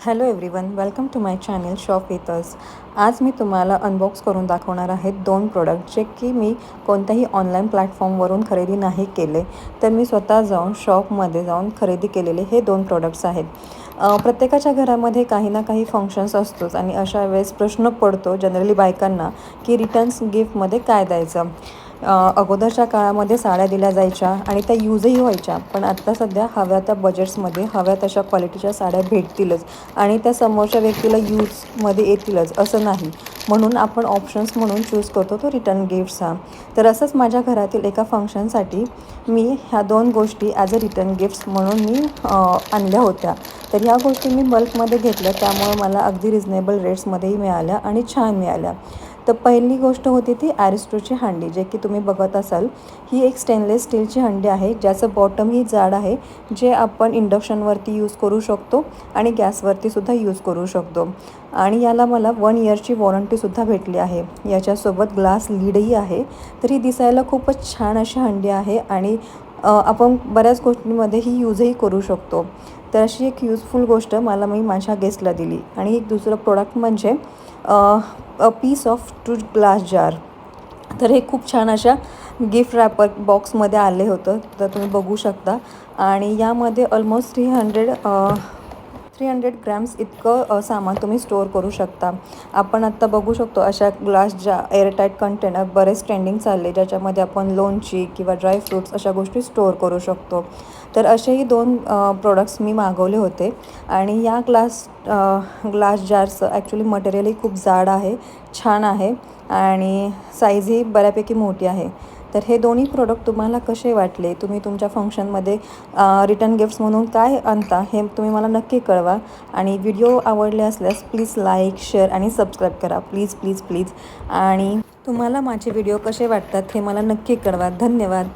Hello everyone, welcome to my channel shop with us. आज मी तुम्हाला अनबॉक्स करून दाखवणार आहे दोन प्रोडक्ट जे की मी कोणत्याही ऑनलाईन प्लॅटफॉर्मवरून खरेदी नाही केले, तर मी स्वतः जाऊन शॉपमध्ये जाऊन खरेदी केलेले हे दोन प्रोडक्ट्स आहेत. प्रत्येकाच्या घरामध्ये काही ना काही फंक्शन्स असतोच आणि अशा वेळेस प्रश्न पडतो जनरली बायकांना की रिटर्न्स गिफ्टमध्ये काय द्यायचं. अगोदरच्या काळामध्ये साड्या दिल्या जायच्या आणि त्या यूजही व्हायच्या, पण आत्ता सध्या हव्या त्या बजेट्समध्ये हव्या तशा क्वालिटीच्या साड्या भेटतीलच आणि त्या समोरच्या व्यक्तीला यूजमध्ये येतीलच असं नाही. म्हणून आपण ऑप्शन्स म्हणून चूज करतो तो रिटर्न गिफ्ट्सचा. तर असंच माझ्या घरातील एका फंक्शनसाठी मी ह्या दोन गोष्टी ॲज अ रिटर्न गिफ्ट्स म्हणून मी आणल्या होत्या. तर ह्या गोष्टी मी बल्कमध्ये घेतल्या, त्यामुळे मला अगदी रिजनेबल रेट्समध्येही मिळाल्या आणि छान मिळाल्या. तर पहिली गोष्ट होती ती ॲरिस्टोची हंडी, जे की तुम्ही बघत असाल. ही एक स्टेनलेस स्टीलची हंडी आहे, ज्याचं बॉटमही जाड आहे, जे आपण इंडक्शनवरती यूज करू शकतो आणि गॅसवरतीसुद्धा यूज करू शकतो. आणि याला मला 1 इयरची वॉरंटीसुद्धा भेटली आहे. याच्यासोबत ग्लास लीडही आहे. तर ही दिसायला खूपच छान अशी हंडी आहे आणि आपण बऱ्याच गोष्टींमध्ये ही यूजही करू शकतो. तर अशी एक यूजफुल गोष्ट मी माझ्या गेस्टला दिली. आणि एक दुसरं प्रोडक्ट म्हणजे a piece of two glass jar. तर हे खूप छान अशा गिफ्ट रॅपर बॉक्समध्ये आले होतं, तर तुम्ही बघू शकता. आणि यामध्ये ऑलमोस्ट 300 ग्रॅम्स इतकं सामान तुम्ही स्टोअर करू शकता. आपण आत्ता बघू शकतो अशा ग्लासच्या एअरटाईट कंटेनर बरेच ट्रेंडिंग चालले, ज्याच्यामध्ये आपण लोणची किंवा ड्रायफ्रूट्स अशा गोष्टी स्टोअर करू शकतो. तर असेही दोन प्रोडक्ट्स मी मागवले होते. आणि या ग्लास जारचं ॲक्च्युली मटेरियलही खूप जाड आहे, छान आहे आणि साईजही बऱ्यापैकी मोठी आहे. तर हे दोन्ही प्रोडक्ट तुम्हाला कसे वाटले, तुम्ही तुमच्या फंक्शनमध्ये रिटर्न गिफ्ट्स म्हणून काय आणता हे तुम्ही मला नक्की कळवा. आणि व्हिडिओ आवडले असल्यास प्लीज लाईक, शेअर आणि सबस्क्राईब करा, प्लीज प्लीज प्लीज. आणि तुम्हाला माझे व्हिडिओ कसे वाटतात हे मला नक्की कळवा. धन्यवाद.